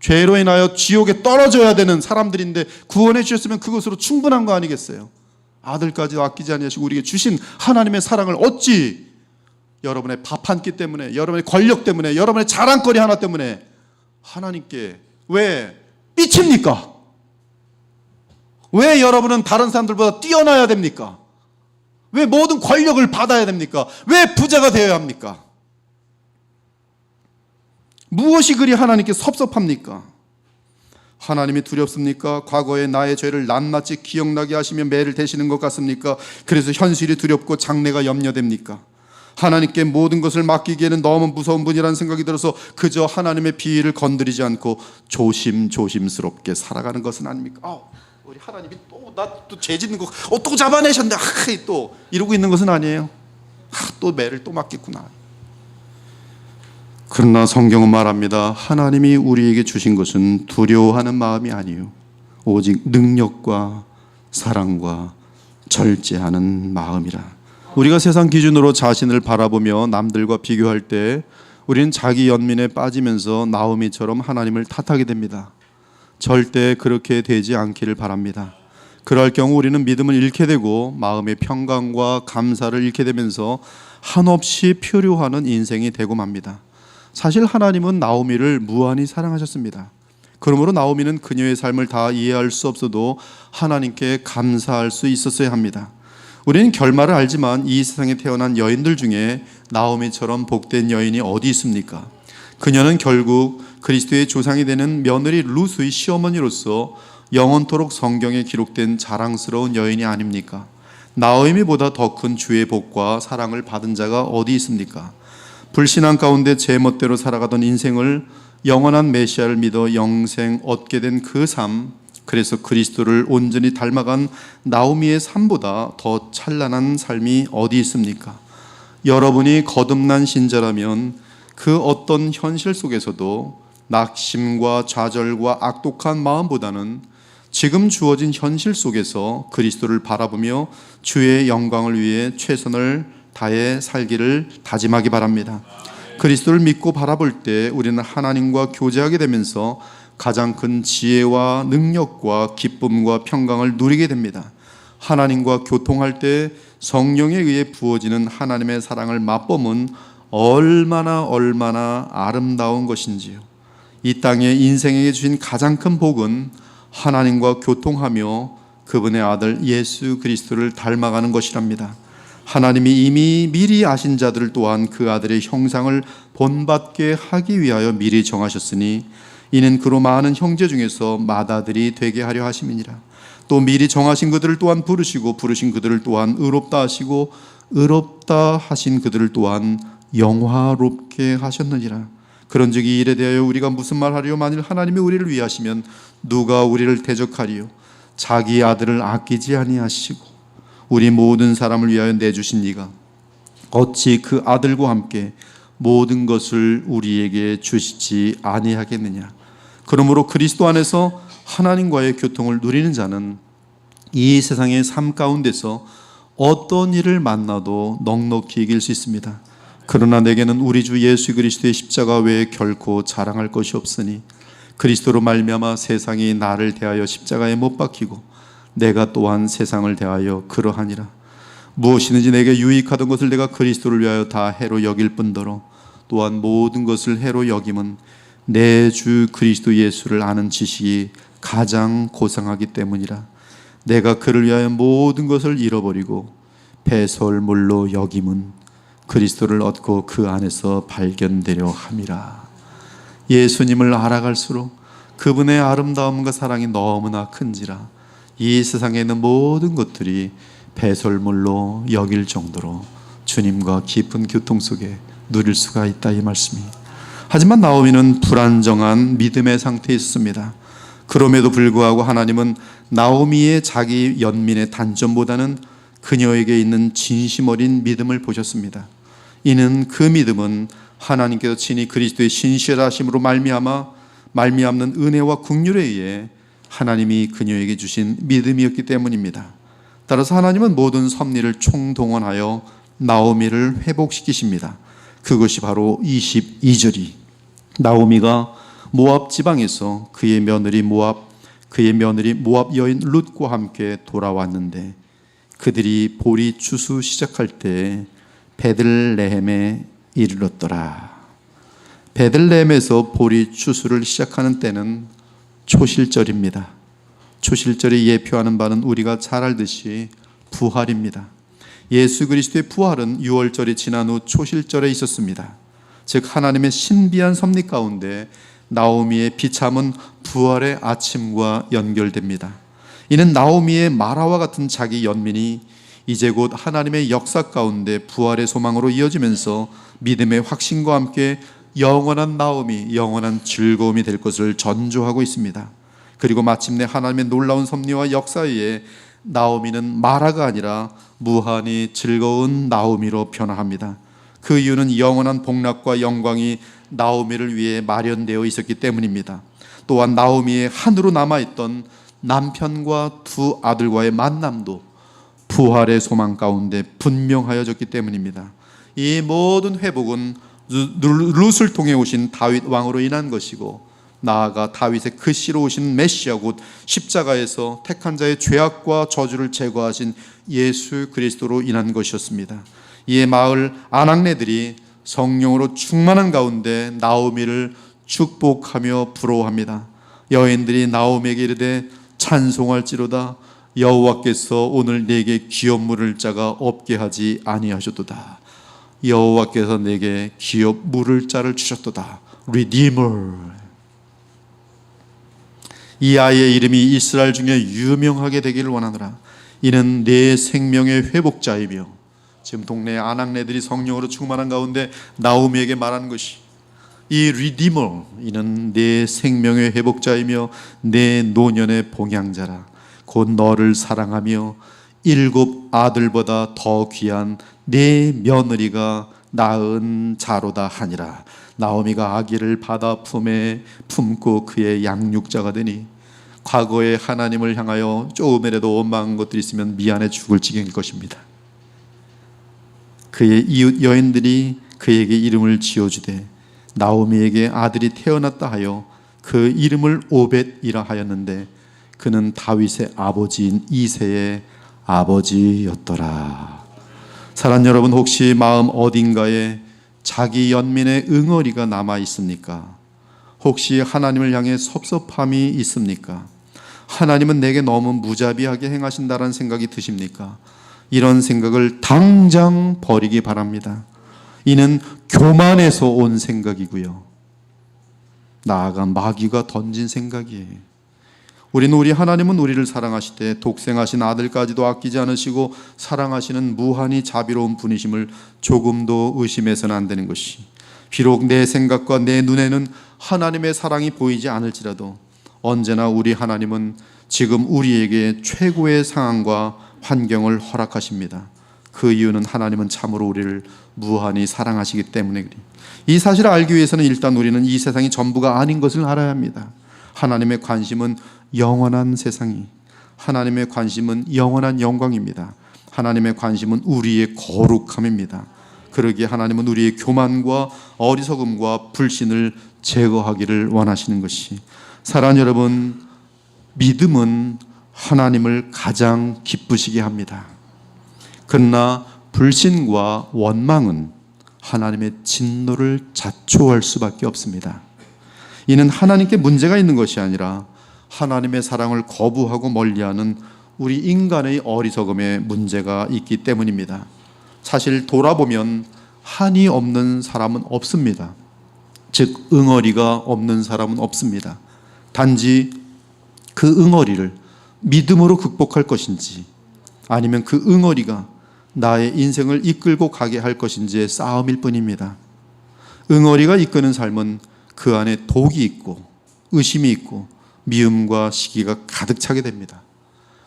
C: 죄로 인하여 지옥에 떨어져야 되는 사람들인데 구원해 주셨으면 그것으로 충분한 거 아니겠어요? 아들까지 아끼지 아니하시고 우리에게 주신 하나님의 사랑을 어찌 여러분의 밥 한 끼 때문에, 여러분의 권력 때문에, 여러분의 자랑거리 하나 때문에 하나님께 왜 삐칩니까? 왜 여러분은 다른 사람들보다 뛰어나야 됩니까? 왜 모든 권력을 받아야 됩니까? 왜 부자가 되어야 합니까? 무엇이 그리 하나님께 섭섭합니까? 하나님이 두렵습니까? 과거의 나의 죄를 낱낱이 기억나게 하시며 매를 대시는 것 같습니까? 그래서 현실이 두렵고 장래가 염려됩니까? 하나님께 모든 것을 맡기기에는 너무 무서운 분이라는 생각이 들어서 그저 하나님의 비위를 건드리지 않고 조심스럽게 살아가는 것은 아닙니까? 우리 하나님이 나 또 죄 짓는 거 또 잡아내셨네. 또 이러고 있는 것은 아니에요. 또 매를 또 맡겠구나. 그러나 성경은 말합니다. 하나님이 우리에게 주신 것은 두려워하는 마음이 아니에요. 오직 능력과 사랑과 절제하는 마음이라. 우리가 세상 기준으로 자신을 바라보며 남들과 비교할 때 우리는 자기 연민에 빠지면서 나오미처럼 하나님을 탓하게 됩니다. 절대 그렇게 되지 않기를 바랍니다. 그럴 경우 우리는 믿음을 잃게 되고 마음의 평강과 감사를 잃게 되면서 한없이 표류하는 인생이 되고 맙니다. 사실 하나님은 나오미를 무한히 사랑하셨습니다. 그러므로 나오미는 그녀의 삶을 다 이해할 수 없어도 하나님께 감사할 수 있었어야 합니다. 우리는 결말을 알지만 이 세상에 태어난 여인들 중에 나오미처럼 복된 여인이 어디 있습니까? 그녀는 결국 그리스도의 조상이 되는 며느리 루스의 시어머니로서 영원토록 성경에 기록된 자랑스러운 여인이 아닙니까? 나오미보다 더 큰 주의 복과 사랑을 받은 자가 어디 있습니까? 불신앙 가운데 제멋대로 살아가던 인생을 영원한 메시아를 믿어 영생 얻게 된 그 삶, 그래서 그리스도를 온전히 닮아간 나오미의 삶보다 더 찬란한 삶이 어디 있습니까? 여러분이 거듭난 신자라면 그 어떤 현실 속에서도 낙심과 좌절과 악독한 마음보다는 지금 주어진 현실 속에서 그리스도를 바라보며 주의 영광을 위해 최선을 다해 살기를 다짐하기 바랍니다. 그리스도를 믿고 바라볼 때 우리는 하나님과 교제하게 되면서 가장 큰 지혜와 능력과 기쁨과 평강을 누리게 됩니다. 하나님과 교통할 때 성령에 의해 부어지는 하나님의 사랑을 맛보면 얼마나 아름다운 것인지요. 이 땅에 인생에게 주신 가장 큰 복은 하나님과 교통하며 그분의 아들 예수 그리스도를 닮아가는 것이랍니다. 하나님이 이미 미리 아신 자들을 또한 그 아들의 형상을 본받게 하기 위하여 미리 정하셨으니 이는 그로 많은 형제 중에서 맏아들이 되게 하려 하심이니라. 또 미리 정하신 그들을 또한 부르시고 부르신 그들을 또한 의롭다 하시고 의롭다 하신 그들을 또한 영화롭게 하셨느니라. 그런즉 이 일에 대하여 우리가 무슨 말하리요? 만일 하나님이 우리를 위하시면 누가 우리를 대적하리요? 자기 아들을 아끼지 아니하시고 우리 모든 사람을 위하여 내주신 이가 어찌 그 아들과 함께 모든 것을 우리에게 주시지 아니하겠느냐. 그러므로 그리스도 안에서 하나님과의 교통을 누리는 자는 이 세상의 삶 가운데서 어떤 일을 만나도 넉넉히 이길 수 있습니다. 그러나 내게는 우리 주 예수 그리스도의 십자가 외에 결코 자랑할 것이 없으니 그리스도로 말미암아 세상이 나를 대하여 십자가에 못 박히고 내가 또한 세상을 대하여 그러하니라. 무엇이든지 내게 유익하던 것을 내가 그리스도를 위하여 다 해로 여길 뿐더러 또한 모든 것을 해로 여김은 내 주 그리스도 예수를 아는 지식이 가장 고상하기 때문이라. 내가 그를 위하여 모든 것을 잃어버리고 배설물로 여김은 그리스도를 얻고 그 안에서 발견되려 함이라. 예수님을 알아갈수록 그분의 아름다움과 사랑이 너무나 큰지라 이 세상에 있는 모든 것들이 배설물로 여길 정도로 주님과 깊은 교통 속에 누릴 수가 있다, 이 말씀이. 하지만 나오미는 불안정한 믿음의 상태에 있습니다. 그럼에도 불구하고 하나님은 나오미의 자기 연민의 단점보다는 그녀에게 있는 진심 어린 믿음을 보셨습니다. 이는 그 믿음은 하나님께서 친히 그리스도의 신실하심으로 말미암는 은혜와 긍휼에 의해 하나님이 그녀에게 주신 믿음이었기 때문입니다. 따라서 하나님은 모든 섭리를 총동원하여 나오미를 회복시키십니다. 그것이 바로 22절이 나오미가 모압 지방에서 그의 며느리 모압 여인 룻과 함께 돌아왔는데 그들이 보리 추수 시작할 때 베들레헴에 이르렀더라. 베들레헴에서 보리 추수를 시작하는 때는 초실절입니다. 초실절이 예표하는 바는 우리가 잘 알듯이 부활입니다. 예수 그리스도의 부활은 6월절이 지난 후 초실절에 있었습니다. 즉 하나님의 신비한 섭리 가운데 나오미의 비참은 부활의 아침과 연결됩니다. 이는 나오미의 마라와 같은 자기 연민이 이제 곧 하나님의 역사 가운데 부활의 소망으로 이어지면서 믿음의 확신과 함께 영원한 나오미, 영원한 즐거움이 될 것을 전조하고 있습니다. 그리고 마침내 하나님의 놀라운 섭리와 역사에 나오미는 마라가 아니라 무한히 즐거운 나오미로 변화합니다. 그 이유는 영원한 복락과 영광이 나오미를 위해 마련되어 있었기 때문입니다. 또한 나오미의 한으로 남아있던 남편과 두 아들과의 만남도 부활의 소망 가운데 분명하여졌기 때문입니다. 이 모든 회복은 룻을 통해 오신 다윗 왕으로 인한 것이고 나아가 다윗의 그 씨로 오신 메시아 곧 십자가에서 택한 자의 죄악과 저주를 제거하신 예수 그리스도로 인한 것이었습니다. 이에 마을 아낙네들이 성령으로 충만한 가운데 나오미를 축복하며 부러워합니다. 여인들이 나오미에게 이르되 찬송할지로다 여호와께서 오늘 내게 기업 물을 자가 없게 하지 아니하셨도다. 여호와께서 내게 기업 물을 자를 주셨도다. Redeemer. 이 아이의 이름이 이스라엘 중에 유명하게 되기를 원하노라. 이는 내 생명의 회복자이며 지금 동네 아낙네들이 성령으로 충만한 가운데 나오미에게 말하는 것이 이 리디머, 이는 내 생명의 회복자이며 내 노년의 봉양자라. 곧 너를 사랑하며 7 아들보다 더 귀한 내 며느리가 낳은 자로다 하니라. 나오미가 아기를 받아 품에 품고 그의 양육자가 되니 과거에 하나님을 향하여 조금이라도 원망한 것들이 있으면 미안해 죽을 지경일 것입니다. 그의 이웃 여인들이 그에게 이름을 지어주되 나오미에게 아들이 태어났다 하여 그 이름을 오벳이라 하였는데 그는 다윗의 아버지인 이새의 아버지였더라. 사랑하는 여러분, 혹시 마음 어딘가에 자기 연민의 응어리가 남아 있습니까? 혹시 하나님을 향해 섭섭함이 있습니까? 하나님은 내게 너무 무자비하게 행하신다는 생각이 드십니까? 이런 생각을 당장 버리기 바랍니다. 이는 교만에서 온 생각이고요. 나아가 마귀가 던진 생각이에요. 우리 하나님은 우리를 사랑하시되 독생하신 아들까지도 아끼지 않으시고 사랑하시는 무한히 자비로운 분이심을 조금도 의심해서는 안 되는 것이, 비록 내 생각과 내 눈에는 하나님의 사랑이 보이지 않을지라도 언제나 우리 하나님은 지금 우리에게 최고의 상황과 환경을 허락하십니다. 그 이유는 하나님은 참으로 우리를 무한히 사랑하시기 때문에 그래요. 이 사실을 알기 위해서는 일단 우리는 이 세상이 전부가 아닌 것을 알아야 합니다. 하나님의 관심은 영원한 세상이, 하나님의 관심은 영원한 영광입니다. 하나님의 관심은 우리의 거룩함입니다. 그러기에 하나님은 우리의 교만과 어리석음과 불신을 제거하기를 원하시는 것이, 사랑하는 여러분, 믿음은 하나님을 가장 기쁘시게 합니다. 그러나 불신과 원망은 하나님의 진노를 자초할 수밖에 없습니다. 이는 하나님께 문제가 있는 것이 아니라 하나님의 사랑을 거부하고 멀리하는 우리 인간의 어리석음에 문제가 있기 때문입니다. 사실 돌아보면 한이 없는 사람은 없습니다. 즉 응어리가 없는 사람은 없습니다. 단지 그 응어리를 믿음으로 극복할 것인지 아니면 그 응어리가 나의 인생을 이끌고 가게 할 것인지의 싸움일 뿐입니다. 응어리가 이끄는 삶은 그 안에 독이 있고 의심이 있고 미움과 시기가 가득 차게 됩니다.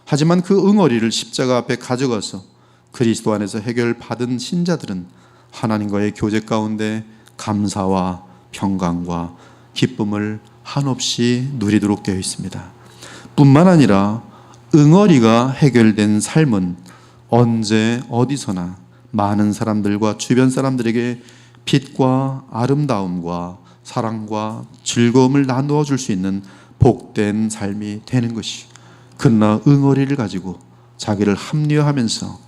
C: 하지만 그 응어리를 십자가 앞에 가져가서 그리스도 안에서 해결받은 신자들은 하나님과의 교제 가운데 감사와 평강과 기쁨을 한없이 누리도록 되어 있습니다. 뿐만 아니라 응어리가 해결된 삶은 언제 어디서나 많은 사람들과 주변 사람들에게 빛과 아름다움과 사랑과 즐거움을 나누어 줄 수 있는 복된 삶이 되는 것이, 그러나 응어리를 가지고 자기를 합리화하면서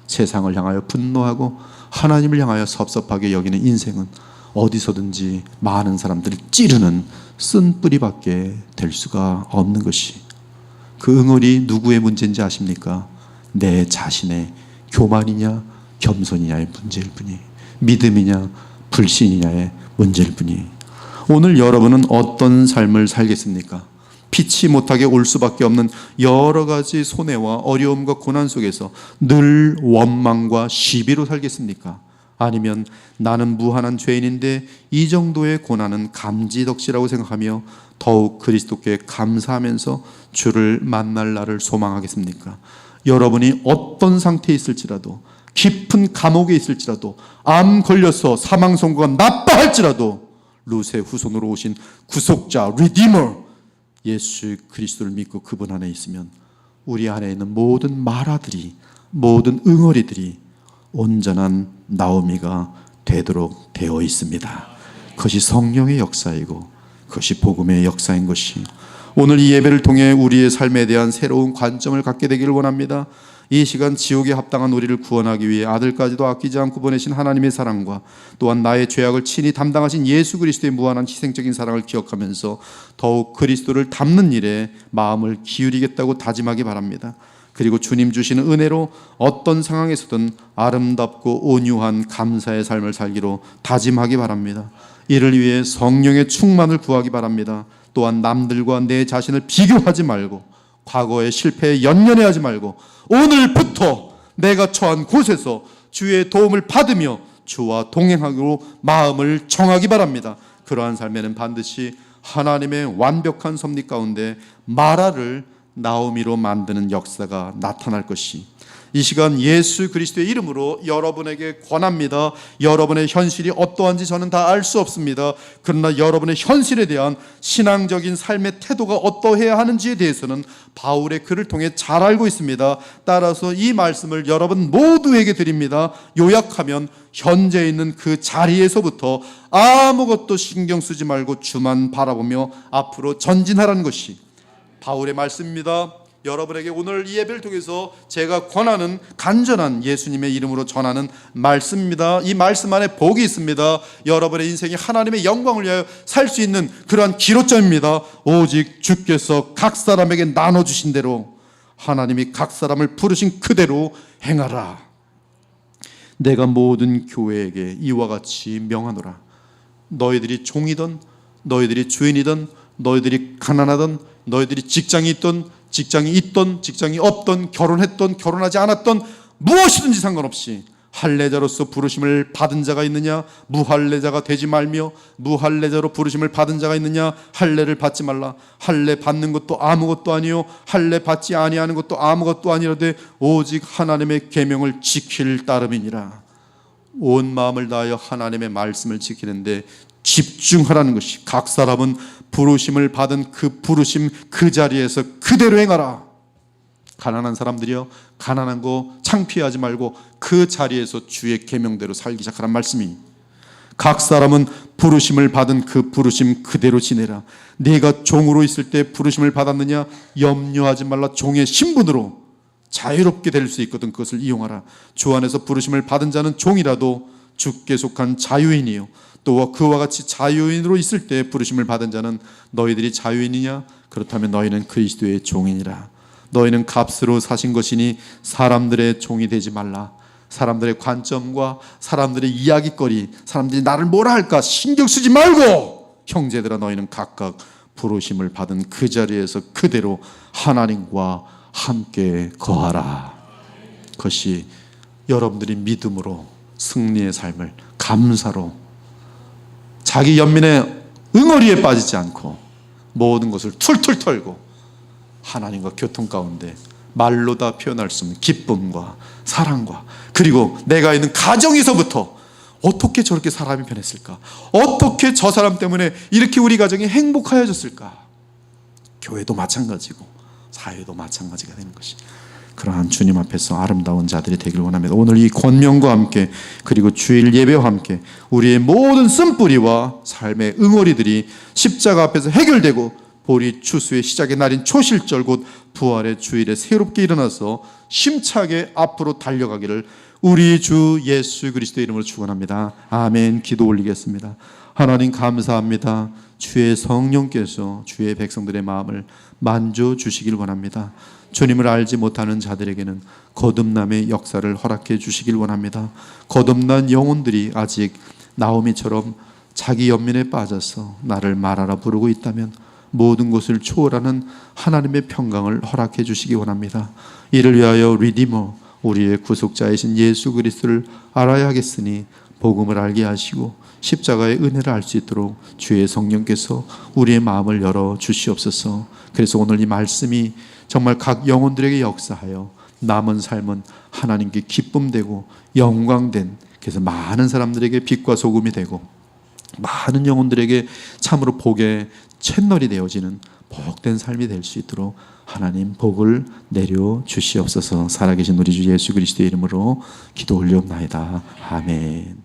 C: 세상을 향하여 분노하고 하나님을 향하여 섭섭하게 여기는 인생은 어디서든지 많은 사람들을 찌르는 쓴뿌리밖에 될 수가 없는 것이, 그 응어리 누구의 문제인지 아십니까? 내 자신의 교만이냐 겸손이냐의 문제일 뿐이, 믿음이냐 불신이냐의 문제일 뿐이. 오늘 여러분은 어떤 삶을 살겠습니까? 피치 못하게 올 수밖에 없는 여러 가지 손해와 어려움과 고난 속에서 늘 원망과 시비로 살겠습니까? 아니면 나는 무한한 죄인인데 이 정도의 고난은 감지덕지라고 생각하며 더욱 그리스도께 감사하면서 주를 만날 날을 소망하겠습니까? 여러분이 어떤 상태에 있을지라도, 깊은 감옥에 있을지라도, 암 걸려서 사망 선고가 났다 할지라도 루세 후손으로 오신 구속자 리디머 예수 그리스도를 믿고 그분 안에 있으면 우리 안에 있는 모든 마라들이, 모든 응어리들이 온전한 나오미가 되도록 되어 있습니다. 그것이 성령의 역사이고 그것이 복음의 역사인 것이, 오늘 이 예배를 통해 우리의 삶에 대한 새로운 관점을 갖게 되기를 원합니다. 이 시간 지옥에 합당한 우리를 구원하기 위해 아들까지도 아끼지 않고 보내신 하나님의 사랑과 또한 나의 죄악을 친히 담당하신 예수 그리스도의 무한한 희생적인 사랑을 기억하면서 더욱 그리스도를 닮는 일에 마음을 기울이겠다고 다짐하기 바랍니다. 그리고 주님 주시는 은혜로 어떤 상황에서든 아름답고 온유한 감사의 삶을 살기로 다짐하기 바랍니다. 이를 위해 성령의 충만을 구하기 바랍니다. 또한 남들과 내 자신을 비교하지 말고 과거의 실패에 연연해하지 말고 오늘부터 내가 처한 곳에서 주의 도움을 받으며 주와 동행하기로 마음을 정하기 바랍니다. 그러한 삶에는 반드시 하나님의 완벽한 섭리 가운데 마라를 나오미로 만드는 역사가 나타날 것이, 이 시간 예수 그리스도의 이름으로 여러분에게 권합니다. 여러분의 현실이 어떠한지 저는 다 알 수 없습니다. 그러나 여러분의 현실에 대한 신앙적인 삶의 태도가 어떠해야 하는지에 대해서는 바울의 글을 통해 잘 알고 있습니다. 따라서 이 말씀을 여러분 모두에게 드립니다. 요약하면 현재 있는 그 자리에서부터 아무것도 신경 쓰지 말고 주만 바라보며 앞으로 전진하라는 것이 바울의 말씀입니다. 여러분에게 오늘 이 예배를 통해서 제가 권하는 간절한 예수님의 이름으로 전하는 말씀입니다. 이 말씀 안에 복이 있습니다. 여러분의 인생이 하나님의 영광을 위하여 살 수 있는 그러한 기로점입니다. 오직 주께서 각 사람에게 나눠주신 대로, 하나님이 각 사람을 부르신 그대로 행하라. 내가 모든 교회에게 이와 같이 명하노라. 너희들이 종이든 너희들이 주인이든 너희들이 가난하든 너희들이 직장이 있든 직장이 있던 직장이 없던 결혼했던 결혼하지 않았던 무엇이든지 상관없이 할례자로서 부르심을 받은 자가 있느냐 무할례자가 되지 말며, 무할례자로 부르심을 받은 자가 있느냐 할례를 받지 말라. 할례 받는 것도 아무것도 아니요 할례 받지 아니하는 것도 아무것도 아니라되 오직 하나님의 계명을 지킬 따름이니라. 온 마음을 다하여 하나님의 말씀을 지키는데 집중하라는 것이, 각 사람은 부르심을 받은 그 부르심 그 자리에서 그대로 행하라. 가난한 사람들이여 가난한 거 창피하지 말고 그 자리에서 주의 계명대로 살기 시작하란 말씀이, 각 사람은 부르심을 받은 그 부르심 그대로 지내라. 네가 종으로 있을 때 부르심을 받았느냐? 염려하지 말라. 종의 신분으로 자유롭게 될 수 있거든 그것을 이용하라. 주 안에서 부르심을 받은 자는 종이라도 주께 속한 자유인이요, 또 그와 같이 자유인으로 있을 때 부르심을 받은 자는 너희들이 자유인이냐? 그렇다면 너희는 그리스도의 종이니라. 너희는 값으로 사신 것이니 사람들의 종이 되지 말라. 사람들의 관점과 사람들의 이야기거리, 사람들이 나를 뭐라 할까 신경 쓰지 말고, 형제들아 너희는 각각 부르심을 받은 그 자리에서 그대로 하나님과 함께 거하라. 그것이 여러분들이 믿음으로 승리의 삶을, 감사로, 자기 연민의 응어리에 빠지지 않고 모든 것을 툴툴 털고 하나님과 교통 가운데 말로 다 표현할 수 없는 기쁨과 사랑과, 그리고 내가 있는 가정에서부터 어떻게 저렇게 사람이 변했을까? 어떻게 저 사람 때문에 이렇게 우리 가정이 행복하여졌을까? 교회도 마찬가지고 사회도 마찬가지가 되는 것이, 그러한 주님 앞에서 아름다운 자들이 되길 원합니다. 오늘 이 권면과 함께, 그리고 주일 예배와 함께 우리의 모든 쓴뿌리와 삶의 응어리들이 십자가 앞에서 해결되고 보리 추수의 시작의 날인 초실절 곧 부활의 주일에 새롭게 일어나서 힘차게 앞으로 달려가기를 우리 주 예수 그리스도의 이름으로 축원합니다. 아멘. 기도 올리겠습니다. 하나님 감사합니다. 주의 성령께서 주의 백성들의 마음을 만져주시길 원합니다. 주님을 알지 못하는 자들에게는 거듭남의 역사를 허락해 주시길 원합니다. 거듭난 영혼들이 아직 나오미처럼 자기 연민에 빠져서 나를 말하라 부르고 있다면 모든 것을 초월하는 하나님의 평강을 허락해 주시기 원합니다. 이를 위하여 리디머, 우리의 구속자이신 예수 그리스도를 알아야 하겠으니 복음을 알게 하시고 십자가의 은혜를 알 수 있도록 주의 성령께서 우리의 마음을 열어 주시옵소서. 그래서 오늘 이 말씀이 정말 각 영혼들에게 역사하여 남은 삶은 하나님께 기쁨되고 영광된, 그래서 많은 사람들에게 빛과 소금이 되고 많은 영혼들에게 참으로 복의 채널이 되어지는 복된 삶이 될 수 있도록 하나님 복을 내려 주시옵소서. 살아계신 우리 주 예수 그리스도의 이름으로 기도 올리옵나이다. 아멘.